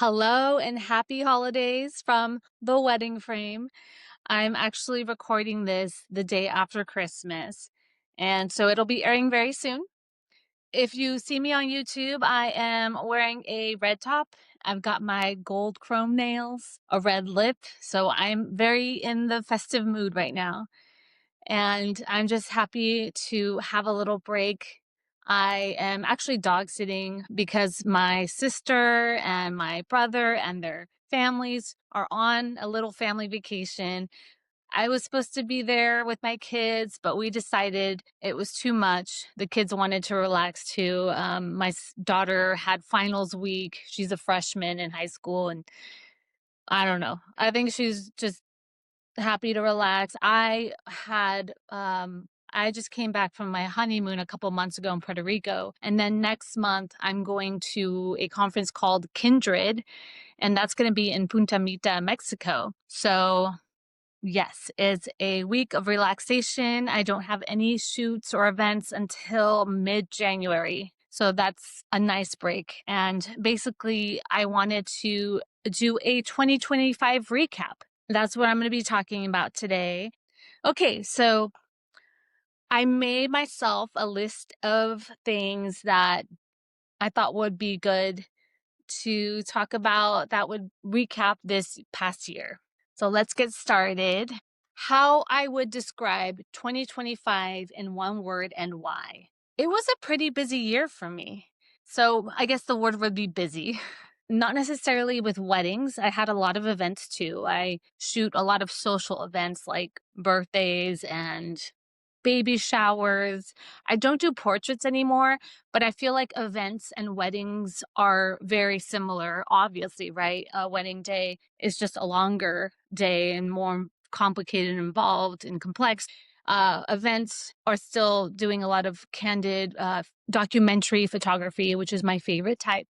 Hello and happy holidays from the wedding frame. I'm actually recording this the day after Christmas, and so it'll be airing very soon. If you see me on YouTube, I am wearing a red top. I've got my gold chrome nails, a red lip, so I'm very in the festive mood right now. And I'm just happy to have a little break. I am actually dog sitting because my sister and my brother and their families are on a little family vacation. I was supposed to be there with my kids, but we decided it was too much. The kids wanted to relax too. My daughter had finals week. She's a freshman in high school, and I don't know. I think she's just happy to relax. I just came back from my honeymoon a couple months ago in Puerto Rico. And then next month, I'm going to a conference called Kindred, and that's going to be in Punta Mita, Mexico. So, yes, it's a week of relaxation. I don't have any shoots or events until mid-January. So that's a nice break. And basically, I wanted to do a 2025 recap. That's what I'm going to be talking about today. Okay, so I made myself a list of things that I thought would be good to talk about that would recap this past year. So let's get started. How I would describe 2025 in one word and why. It was a pretty busy year for me. So I guess the word would be busy. Not necessarily with weddings. I had a lot of events too. I shoot a lot of social events like birthdays and baby showers. I don't do portraits anymore, but I feel like events and weddings are very similar, obviously, right? A wedding day is just a longer day and more complicated and involved and complex. Events are still doing a lot of candid documentary photography, which is my favorite type.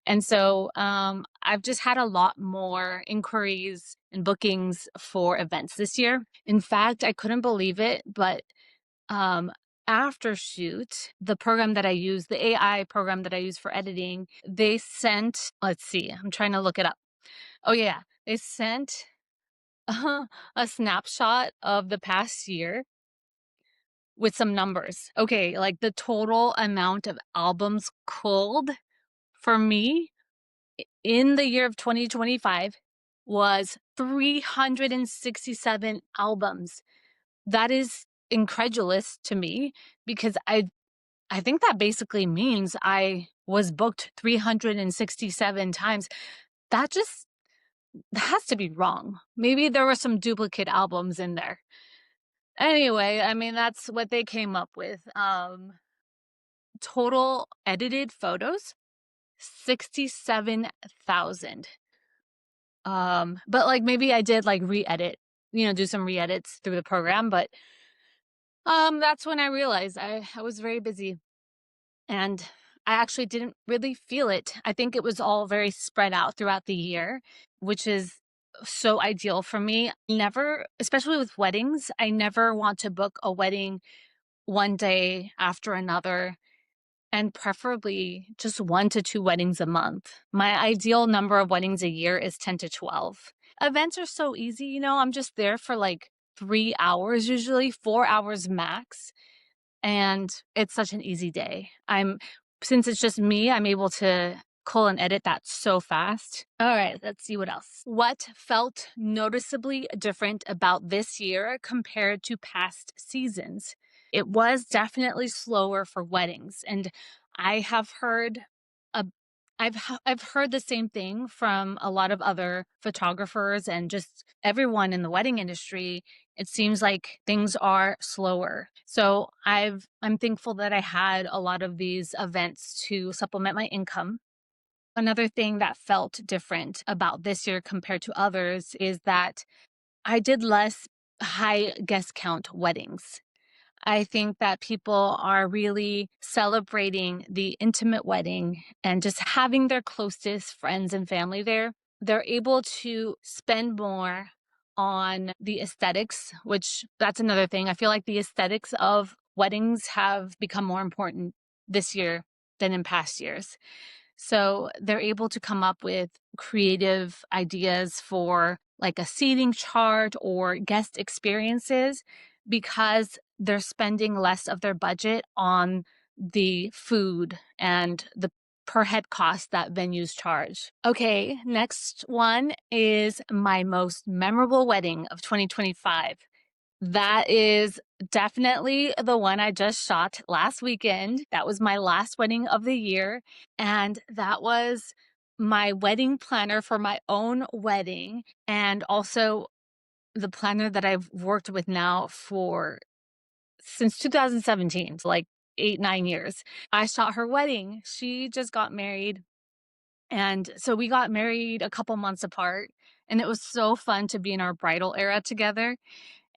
And so I've just had a lot more inquiries and bookings for events this year. In fact, I couldn't believe it, but um, after shoot, the program that I use, the AI program that I use for editing, they sent, let's see, I'm trying to look it up. Oh, yeah, they sent a snapshot of the past year with some numbers. Okay, like the total amount of albums culled for me in the year of 2025 was 367 albums. That is incredulous to me because I think that basically means I was booked 367 times. That just that has to be wrong. Maybe there were some duplicate albums in there. Anyway, I mean that's what they came up with. Total edited photos 67,000. But like maybe I did like re-edit, do some re-edits through the program, but that's when I realized I was very busy and I actually didn't really feel it. I think it was all very spread out throughout the year, which is so ideal for me. Never, especially with weddings, I never want to book a wedding one day after another and preferably just 1 to 2 weddings a month. My ideal number of weddings a year is 10 to 12. Events are so easy, I'm just there for like 3 hours, usually 4 hours max. And it's such an easy day. Since it's just me, I'm able to cull and edit that so fast. All right, let's see what else. What felt noticeably different about this year compared to past seasons? It was definitely slower for weddings, and I have heard a I've heard the same thing from a lot of other photographers and just everyone in the wedding industry. It seems like things are slower. So I'm thankful that I had a lot of these events to supplement my income. Another thing that felt different about this year compared to others is that I did less high guest count weddings. I think that people are really celebrating the intimate wedding and just having their closest friends and family there. They're able to spend more on the aesthetics, which that's another thing. I feel like the aesthetics of weddings have become more important this year than in past years. So they're able to come up with creative ideas for like a seating chart or guest experiences because they're spending less of their budget on the food and the per head cost that venues charge. Okay, next one is my most memorable wedding of 2025. That is definitely the one I just shot last weekend. That was my last wedding of the year. And that was my wedding planner for my own wedding, and also the planner that I've worked with now for since 2017, so like 8, 9 years. I shot her wedding. She just got married. And so we got married a couple months apart. And it was so fun to be in our bridal era together.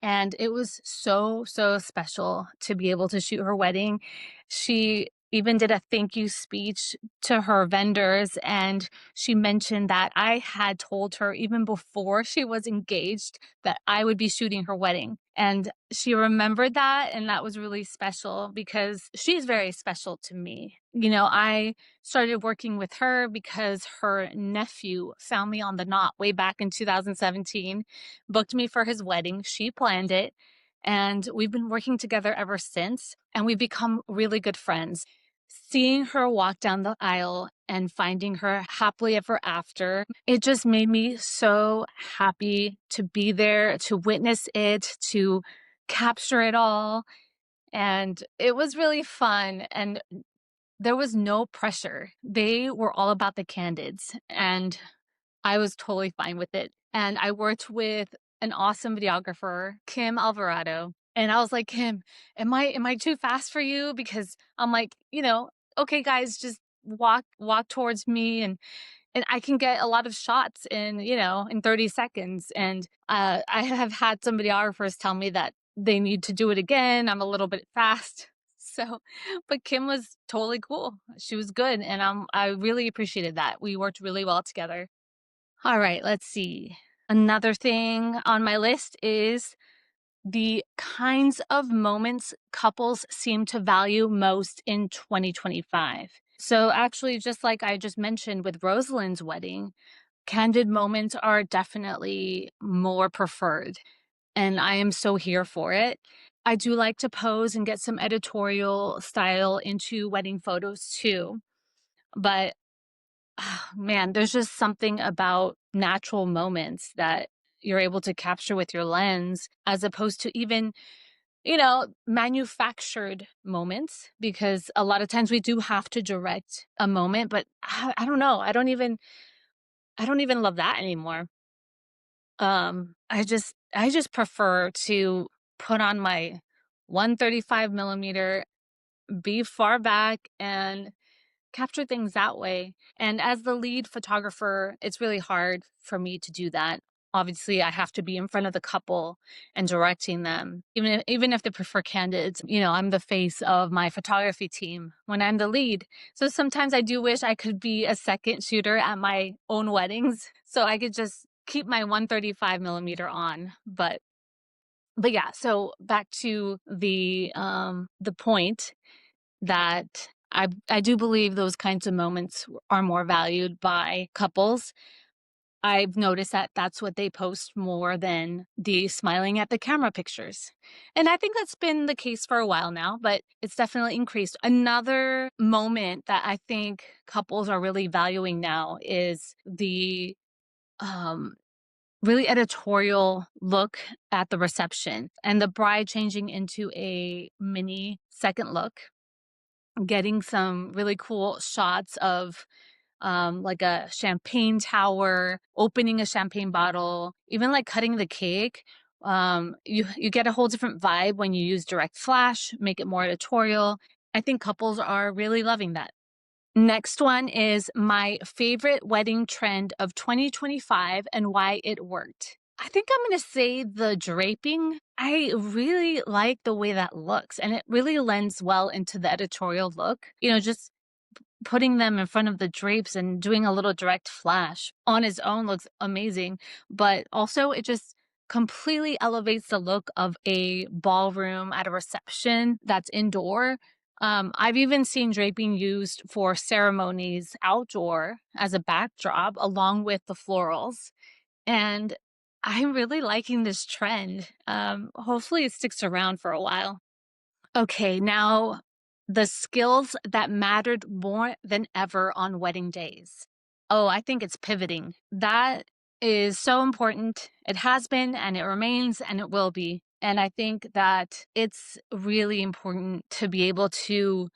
And it was so, so special to be able to shoot her wedding. She even did a thank you speech to her vendors, and she mentioned that I had told her even before she was engaged that I would be shooting her wedding. And she remembered that, and that was really special because she's very special to me. I started working with her because her nephew found me on the knot way back in 2017, booked me for his wedding. She planned it. And we've been working together ever since. And we've become really good friends. Seeing her walk down the aisle and finding her happily ever after, it just made me so happy to be there, to witness it, to capture it all. And it was really fun. And there was no pressure. They were all about the candids. And I was totally fine with it. And I worked with an awesome videographer, Kim Alvarado. And I was like, Kim, am I too fast for you? Because I'm like, okay, guys, just walk towards me, and I can get a lot of shots in 30 seconds. And I have had some videographers tell me that they need to do it again. I'm a little bit fast. So, but Kim was totally cool. She was good. And I really appreciated that. We worked really well together. All right, let's see. Another thing on my list is the kinds of moments couples seem to value most in 2025. So, actually, just like I just mentioned with Rosalind's wedding, candid moments are definitely more preferred, and I am so here for it. I do like to pose and get some editorial style into wedding photos too, but man, there's just something about natural moments that you're able to capture with your lens as opposed to even, manufactured moments, because a lot of times we do have to direct a moment, but I don't know. I don't even love that anymore. I just prefer to put on my 135 millimeter, be far back, and capture things that way. And as the lead photographer, it's really hard for me to do that. Obviously, I have to be in front of the couple and directing them. Even if they prefer candids, I'm the face of my photography team when I'm the lead. So sometimes I do wish I could be a second shooter at my own weddings so I could just keep my 135 millimeter on. But yeah, so back to the point that I do believe those kinds of moments are more valued by couples. I've noticed that that's what they post more than the smiling at the camera pictures. And I think that's been the case for a while now, but it's definitely increased. Another moment that I think couples are really valuing now is the um, really editorial look at the reception and the bride changing into a mini second look, getting some really cool shots of like a champagne tower, opening a champagne bottle, even like cutting the cake. You get a whole different vibe when you use direct flash, make it more editorial. I think couples are really loving that. Next one is my favorite wedding trend of 2025 and why it worked. I think I'm going to say the draping. I really like the way that looks, and it really lends well into the editorial look. Just putting them in front of the drapes and doing a little direct flash on its own looks amazing, but also it just completely elevates the look of a ballroom at a reception that's indoor. I've even seen draping used for ceremonies outdoor as a backdrop along with the florals. And I'm really liking this trend. Hopefully it sticks around for a while. Okay, now the skills that mattered more than ever on wedding days. Oh, I think it's pivoting. That is so important. It has been and it remains and it will be. And I think that it's really important to be able to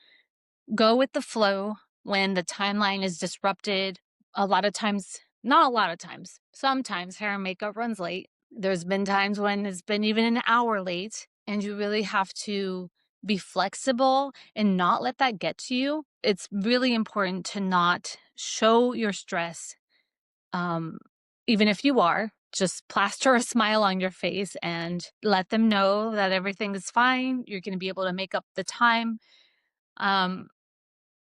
go with the flow when the timeline is disrupted. A lot of times, not a lot of times, sometimes hair and makeup runs late. There's been times when it's been even an hour late, and you really have to be flexible and not let that get to you. It's really important to not show your stress. Um, Even if you are, just plaster a smile on your face and let them know that everything is fine. You're going to be able to make up the time. Um,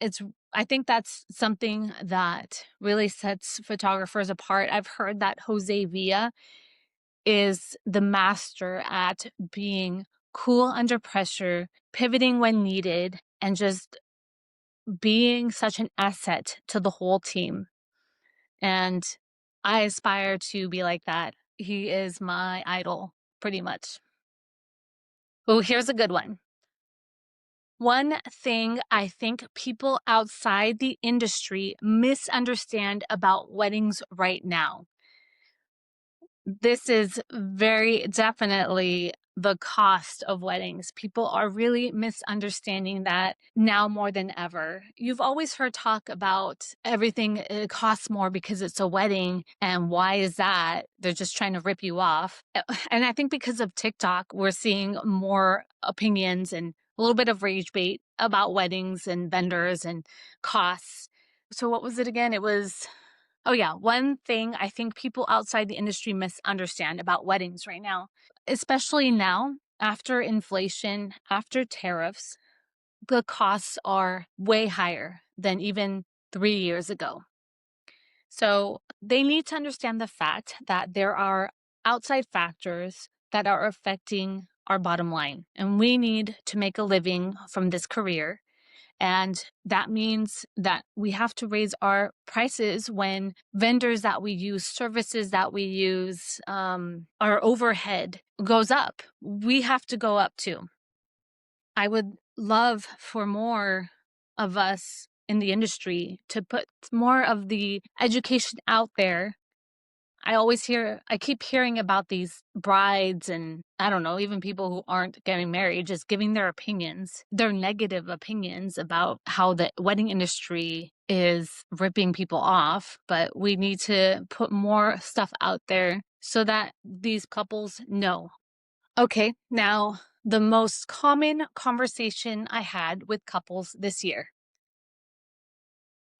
it's I think that's something that really sets photographers apart. I've heard that Jose Villa is the master at being cool under pressure, pivoting when needed, and just being such an asset to the whole team. And I aspire to be like that. He is my idol, pretty much. Oh, here's a good one. One thing I think people outside the industry misunderstand about weddings right now. This is very definitely the cost of weddings. People are really misunderstanding that now more than ever. You've always heard talk about everything it costs more because it's a wedding. And why is that? They're just trying to rip you off. And I think because of TikTok, we're seeing more opinions and a little bit of rage bait about weddings and vendors and costs. So what was it again? It was Oh, yeah. One thing I think people outside the industry misunderstand about weddings right now, especially now after inflation, after tariffs, the costs are way higher than even 3 years ago. So they need to understand the fact that there are outside factors that are affecting our bottom line, and we need to make a living from this career. And that means that we have to raise our prices when vendors that we use, services that we use, our overhead goes up. We have to go up too. I would love for more of us in the industry to put more of the education out there. I keep hearing about these brides and I don't know, even people who aren't getting married, just giving their opinions, their negative opinions about how the wedding industry is ripping people off. But we need to put more stuff out there so that these couples know. Okay, now the most common conversation I had with couples this year.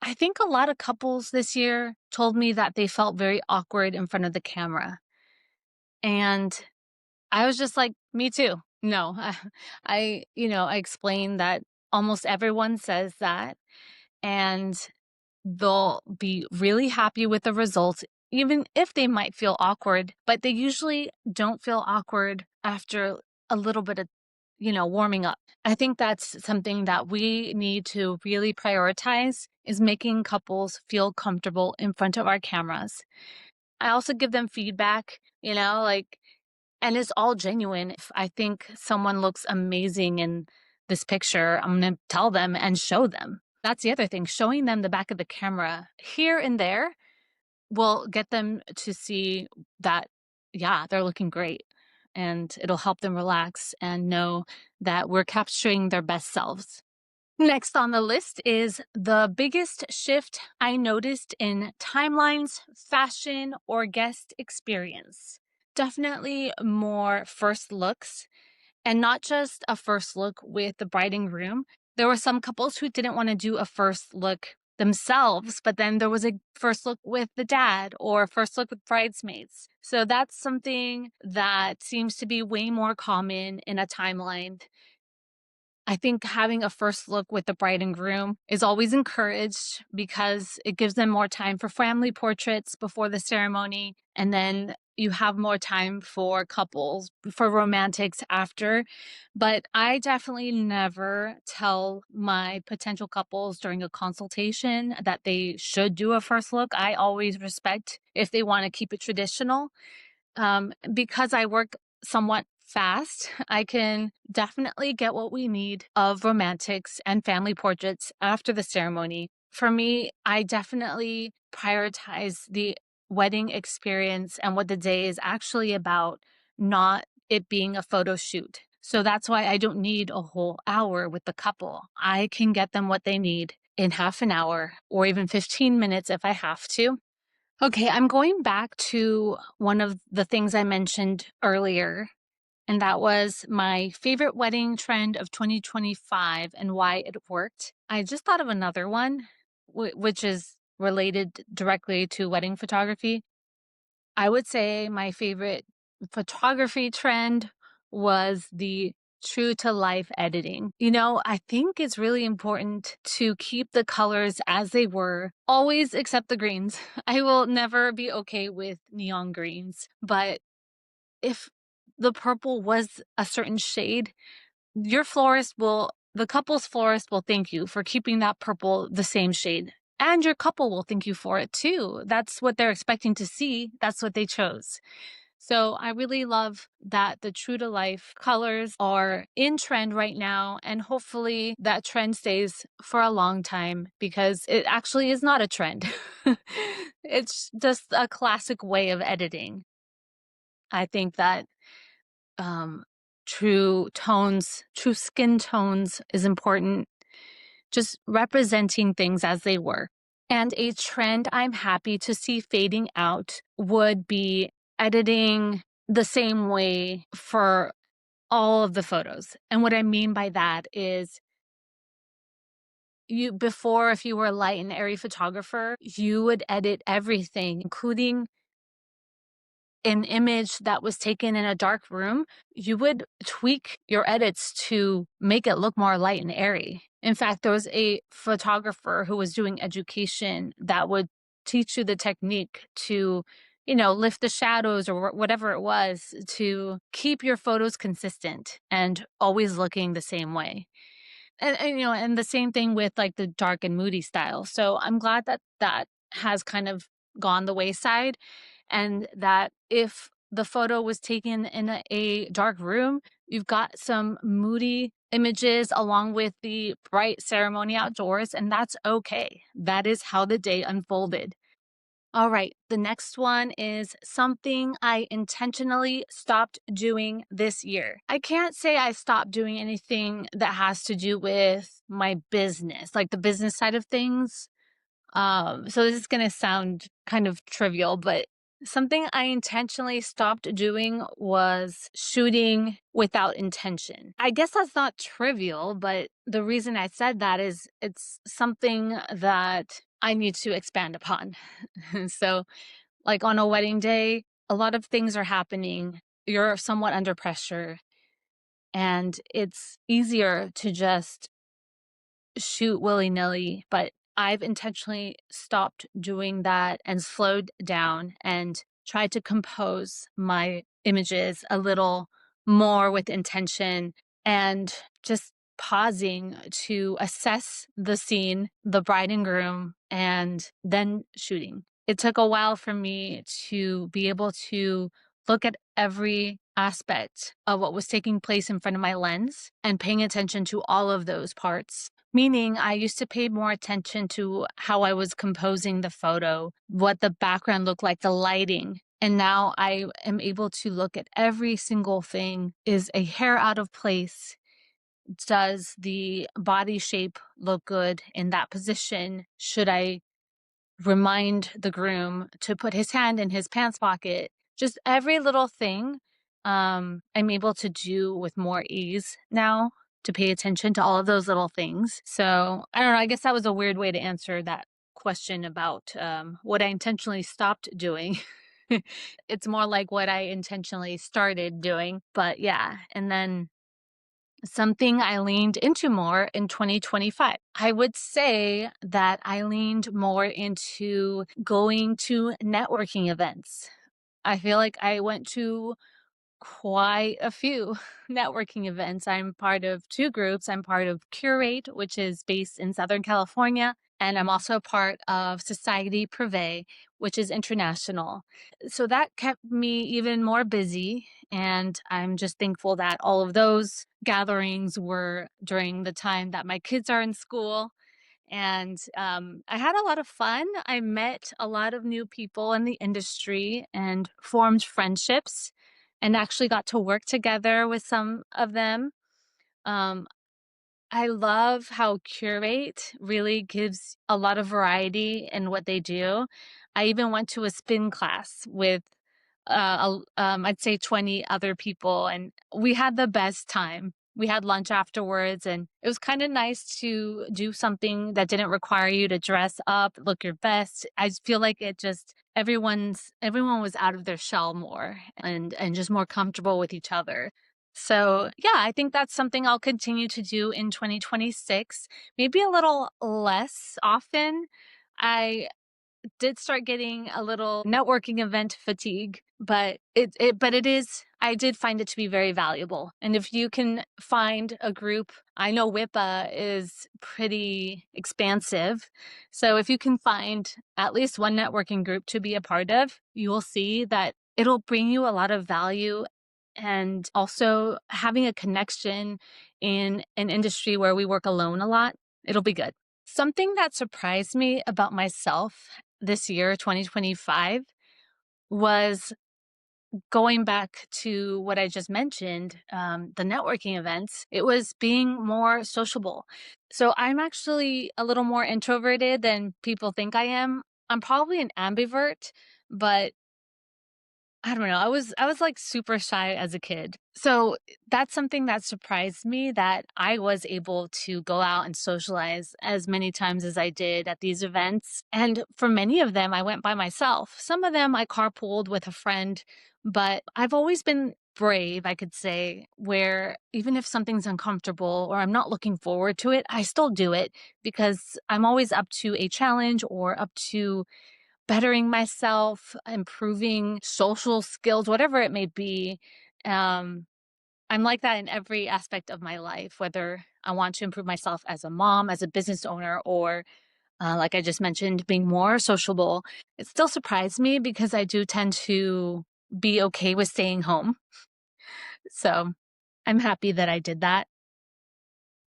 I think a lot of couples this year told me that they felt very awkward in front of the camera. And I was just like, me too. No, I explained that almost everyone says that and they'll be really happy with the results, even if they might feel awkward, but they usually don't feel awkward after a little bit of, warming up. I think that's something that we need to really prioritize is making couples feel comfortable in front of our cameras. I also give them feedback, and it's all genuine. If I think someone looks amazing in this picture, I'm going to tell them and show them. That's the other thing. Showing them the back of the camera here and there will get them to see that, yeah, they're looking great. And it'll help them relax and know that we're capturing their best selves. Next on the list is the biggest shift I noticed in timelines, fashion, or guest experience. Definitely more first looks, and not just a first look with the bride and groom. There were some couples who didn't want to do a first look themselves, but then there was a first look with the dad or a first look with bridesmaids. So that's something that seems to be way more common in a timeline. I think having a first look with the bride and groom is always encouraged because it gives them more time for family portraits before the ceremony. And then you have more time for couples, for romantics after. But I definitely never tell my potential couples during a consultation that they should do a first look. I always respect if they want to keep it traditional. Because I work somewhat fast, I can definitely get what we need of romantics and family portraits after the ceremony. For me, I definitely prioritize the wedding experience and what the day is actually about, not it being a photo shoot. So that's why I don't need a whole hour with the couple. I can get them what they need in half an hour or even 15 minutes if I have to. Okay, I'm going back to one of the things I mentioned earlier, and that was my favorite wedding trend of 2025 and why it worked. I just thought of another one, which is related directly to wedding photography. I would say my favorite photography trend was the true to life editing. I think it's really important to keep the colors as they were, always except the greens. I will never be okay with neon greens, but if the purple was a certain shade, the couple's florist will thank you for keeping that purple the same shade. And your couple will thank you for it too. That's what they're expecting to see. That's what they chose. So I really love that the true to life colors are in trend right now. And hopefully that trend stays for a long time because it actually is not a trend. It's just a classic way of editing. I think that true tones, true skin tones is important. Just representing things as they were. And a trend I'm happy to see fading out would be editing the same way for all of the photos. And what I mean by that is before, if you were a light and airy photographer, you would edit everything, including an image that was taken in a dark room, you would tweak your edits to make it look more light and airy. In fact, there was a photographer who was doing education that would teach you the technique to, lift the shadows or whatever it was to keep your photos consistent and always looking the same way. And the same thing with like the dark and moody style. So I'm glad that that has kind of gone the wayside, and that if the photo was taken in a dark room, you've got some moody images along with the bright ceremony outdoors, and that's okay. That is how the day unfolded. All right, the next one is something I intentionally stopped doing this year. I can't say I stopped doing anything that has to do with my business, like the business side of things. So this is going to sound kind of trivial, but something I intentionally stopped doing was shooting without intention. I guess that's not trivial, but the reason I said that is it's something that I need to expand upon. So, like on a wedding day, a lot of things are happening. You're somewhat under pressure, and it's easier to just shoot willy-nilly, but I've intentionally stopped doing that and slowed down and tried to compose my images a little more with intention and just pausing to assess the scene, the bride and groom, and then shooting. It took a while for me to be able to look at every aspect of what was taking place in front of my lens and paying attention to all of those parts. Meaning, I used to pay more attention to how I was composing the photo, what the background looked like, the lighting. And now I am able to look at every single thing. Is a hair out of place? Does the body shape look good in that position? Should I remind the groom to put his hand in his pants pocket? Just every little thing I'm able to do with more ease now, to pay attention to all of those little things. So I don't know, I guess that was a weird way to answer that question about what I intentionally stopped doing. It's more like what I intentionally started doing. But yeah, and then something I leaned into more in 2025. I would say that I leaned more into going to networking events. I feel like I went to quite a few networking events. I'm part of two groups. I'm part of Curate, which is based in Southern California, and I'm also part of Society Privé, which is international. So that kept me even more busy, and I'm just thankful that all of those gatherings were during the time that my kids are in school. And I had a lot of fun. I met a lot of new people in the industry and formed friendships and actually got to work together with some of them. Um, I love how Curate really gives a lot of variety in what they do. I even went to a spin class with, I'd say 20 other people, and we had the best time. We had lunch afterwards, and it was kind of nice to do something that didn't require you to dress up, look your best. I feel like it just everyone was out of their shell more and just more comfortable with each other. So, yeah, I think that's something I'll continue to do in 2026, maybe a little less often. I did start getting a little networking event fatigue, but it is I did find it to be very valuable. And if you can find a group, I know WIPA is pretty expansive. So if you can find at least one networking group to be a part of, you will see that it'll bring you a lot of value, and also having a connection in an industry where we work alone a lot, it'll be good. Something that surprised me about myself this year, 2025, was going back to what I just mentioned, the networking events. It was being more sociable. So I'm actually a little more introverted than people think I am. I'm probably an ambivert, but I don't know. I was like super shy as a kid. So that's something that surprised me, that I was able to go out and socialize as many times as I did at these events. And for many of them, I went by myself. Some of them I carpooled with a friend, but I've always been brave, I could say, where even if something's uncomfortable or I'm not looking forward to it, I still do it because I'm always up to a challenge or up to bettering myself, improving social skills, whatever it may be. Um, I'm like that in every aspect of my life, whether I want to improve myself as a mom, as a business owner, or like I just mentioned, being more sociable. It still surprised me because I do tend to be okay with staying home. So I'm happy that I did that.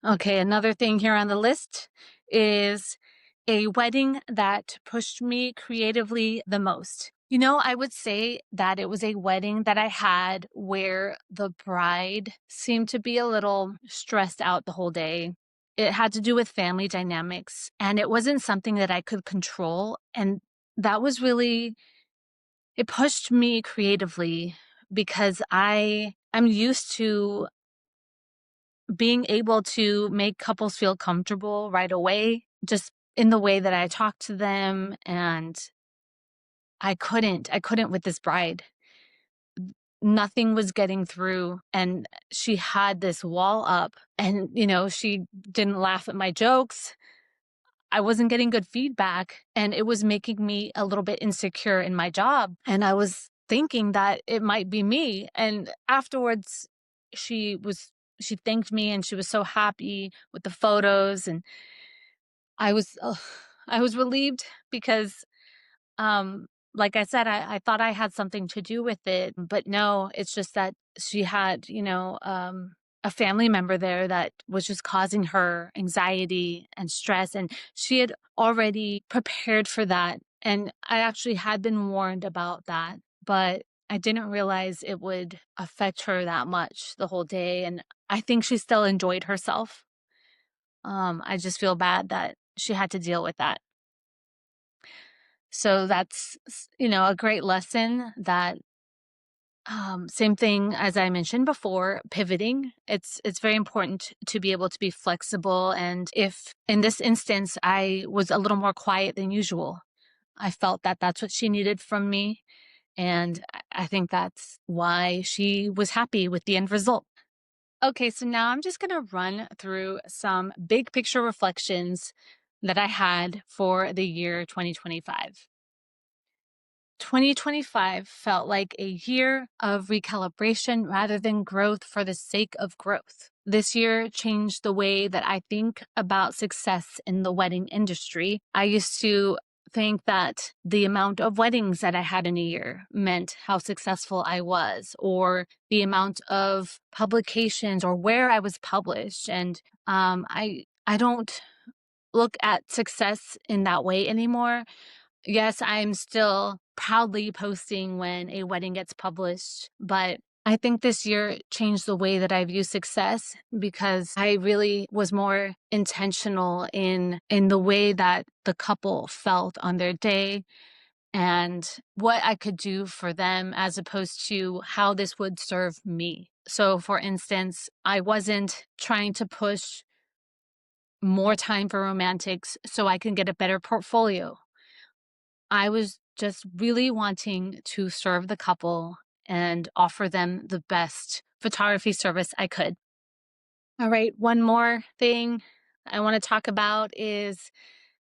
Okay, another thing here on the list is a wedding that pushed me creatively the most. I would say that it was a wedding that I had where the bride seemed to be a little stressed out the whole day. It had to do with family dynamics, and it wasn't something that I could control. And that was really, it pushed me creatively because I'm used to being able to make couples feel comfortable right away, just in the way that I talk to them. And I couldn't with this bride. Nothing was getting through. And she had this wall up, and, she didn't laugh at my jokes. I wasn't getting good feedback, and it was making me a little bit insecure in my job. And I was thinking that it might be me. And afterwards, she was, she thanked me and she was so happy with the photos. And I was, I was relieved because, like I said, I thought I had something to do with it, but no, it's just that she had, a family member there that was just causing her anxiety and stress. And she had already prepared for that. And I actually had been warned about that, but I didn't realize it would affect her that much the whole day. And I think she still enjoyed herself. I just feel bad that she had to deal with that. So that's, a great lesson that, same thing as I mentioned before, pivoting. It's very important to be able to be flexible. And if in this instance I was a little more quiet than usual, I felt that that's what she needed from me. And I think that's why she was happy with the end result. Okay, so now I'm just going to run through some big picture reflections that I had for the year 2025. 2025 felt like a year of recalibration rather than growth for the sake of growth. This year changed the way that I think about success in the wedding industry. I used to think that the amount of weddings that I had in a year meant how successful I was, or the amount of publications or where I was published. And I don't look at success in that way anymore. Yes, I'm still proudly posting when a wedding gets published, but I think this year changed the way that I view success because I really was more intentional in the way that the couple felt on their day and what I could do for them as opposed to how this would serve me. So for instance, I wasn't trying to push more time for romantics so I can get a better portfolio. I was just really wanting to serve the couple and offer them the best photography service I could. All right, one more thing I want to talk about is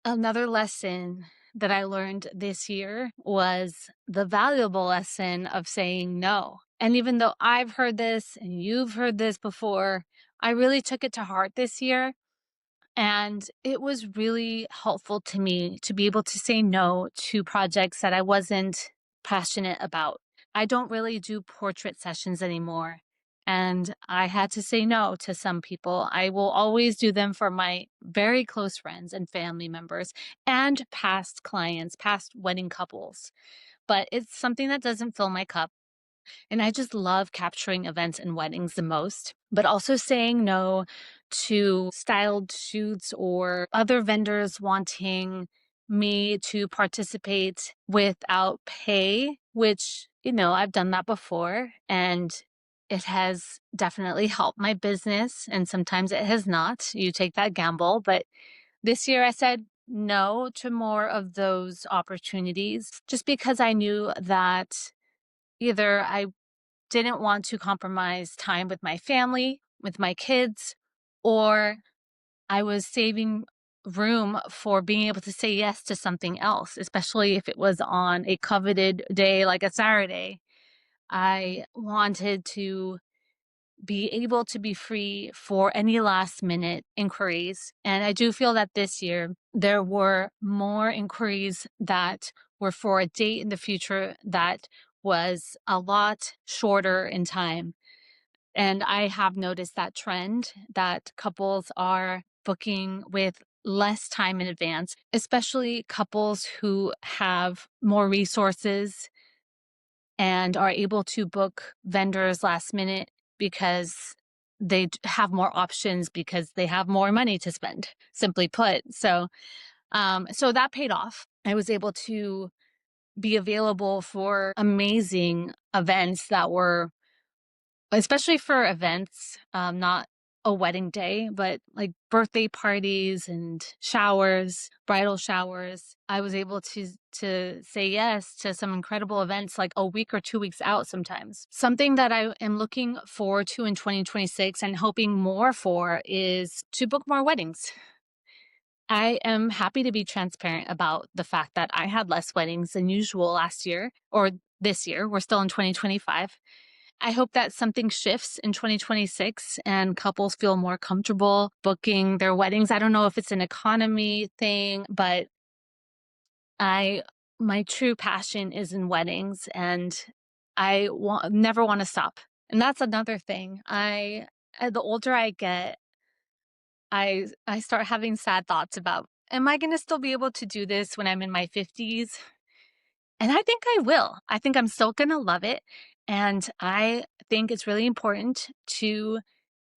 another lesson that I learned this year was the valuable lesson of saying no. And even though I've heard this and you've heard this before, I really took it to heart this year. And it was really helpful to me to be able to say no to projects that I wasn't passionate about. I don't really do portrait sessions anymore. And I had to say no to some people. I will always do them for my very close friends and family members and past clients, past wedding couples. But it's something that doesn't fill my cup. And I just love capturing events and weddings the most, but also saying no to styled shoots or other vendors wanting me to participate without pay, which, I've done that before and it has definitely helped my business. And sometimes it has not. You take that gamble. But this year I said no to more of those opportunities just because I knew that either I didn't want to compromise time with my family, with my kids, or I was saving room for being able to say yes to something else, especially if it was on a coveted day like a Saturday. I wanted to be able to be free for any last minute inquiries. And I do feel that this year there were more inquiries that were for a date in the future that was a lot shorter in time. And I have noticed that trend that couples are booking with less time in advance, especially couples who have more resources and are able to book vendors last minute because they have more options because they have more money to spend, simply put. So that paid off. I was able to be available for amazing events that were, especially for events, not a wedding day, but like birthday parties and showers, bridal showers. I was able to say yes to some incredible events like a week or 2 weeks out sometimes. Something that I am looking forward to in 2026 and hoping more for is to book more weddings. I am happy to be transparent about the fact that I had less weddings than usual last year or this year. We're still in 2025. I hope that something shifts in 2026 and couples feel more comfortable booking their weddings. I don't know if it's an economy thing, but my true passion is in weddings and never want to stop. And that's another thing. The older I get, I start having sad thoughts about, am I going to still be able to do this when I'm in my 50s? And I think I will. I think I'm still going to love it. And I think it's really important to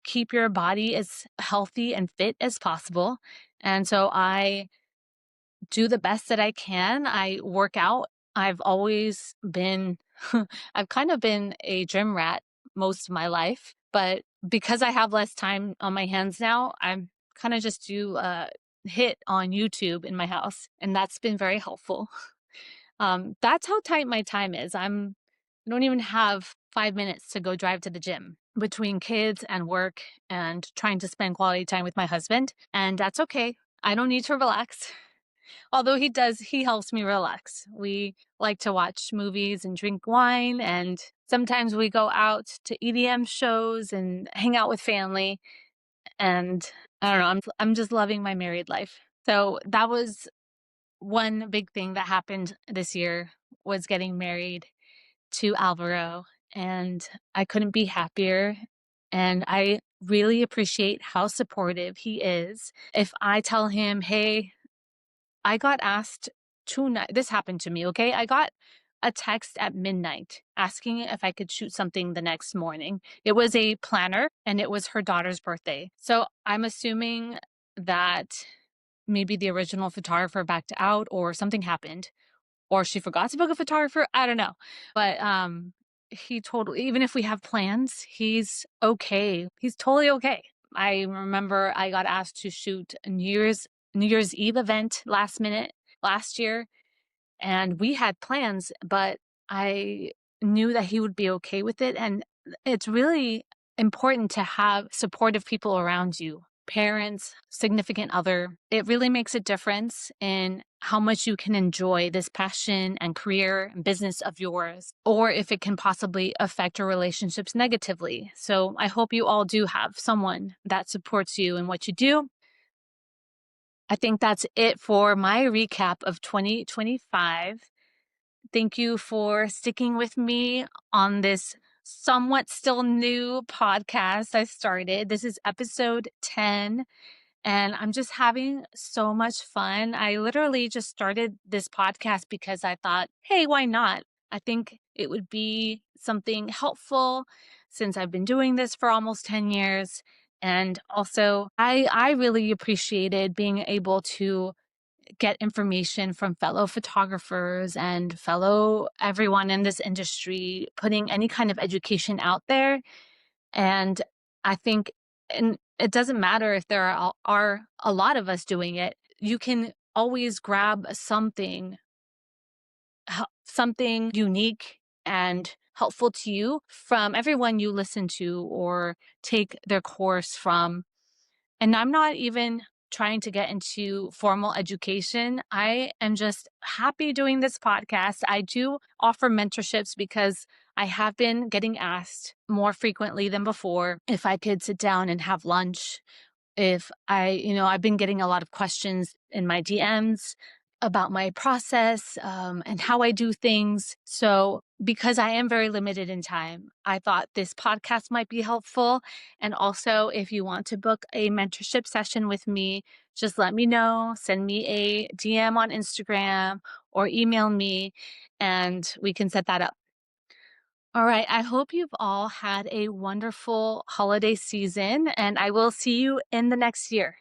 keep your body as healthy and fit as possible. And so I do the best that I can. I work out. I've always been, I've kind of been a gym rat most of my life, but because I have less time on my hands now, I'm kind of just do a hit on YouTube in my house. And that's been very helpful. That's how tight my time is. I don't even have 5 minutes to go drive to the gym between kids and work and trying to spend quality time with my husband. And that's okay. I don't need to relax. Although he helps me relax. We like to watch movies and drink wine, and sometimes we go out to EDM shows and hang out with family. And I don't know, I'm just loving my married life. So that was one big thing that happened this year, was getting married to Alvaro, and I couldn't be happier. And I really appreciate how supportive he is. If I tell him, hey, I got asked this happened to me, okay? I got a text at midnight asking if I could shoot something the next morning. It was a planner and it was her daughter's birthday. So I'm assuming that maybe the original photographer backed out or something happened, or she forgot to book a photographer. I don't know. But he totally, even if we have plans, he's okay. He's totally okay. I remember I got asked to shoot a New Year's Eve event last minute last year, and we had plans, but I knew that he would be okay with it. And it's really important to have supportive people around you, parents, significant other. It really makes a difference in how much you can enjoy this passion and career and business of yours, or if it can possibly affect your relationships negatively. So I hope you all do have someone that supports you in what you do. I think that's it for my recap of 2025. Thank you for sticking with me on this somewhat still new podcast I started. This is episode 10, and I'm just having so much fun. I literally just started this podcast because I thought, hey, why not? I think it would be something helpful since I've been doing this for almost 10 years. And also, I really appreciated being able to get information from fellow photographers and fellow everyone in this industry, putting any kind of education out there. And I think, and it doesn't matter if there are a lot of us doing it, you can always grab something unique and helpful to you from everyone you listen to or take their course from. And I'm not even trying to get into formal education. I am just happy doing this podcast. I do offer mentorships because I have been getting asked more frequently than before if I could sit down and have lunch. If I've been getting a lot of questions in my DMs about my process and how I do things. So, because I am very limited in time, I thought this podcast might be helpful. And also, if you want to book a mentorship session with me, just let me know. Send me a DM on Instagram or email me, and we can set that up. All right. I hope you've all had a wonderful holiday season, and I will see you in the next year.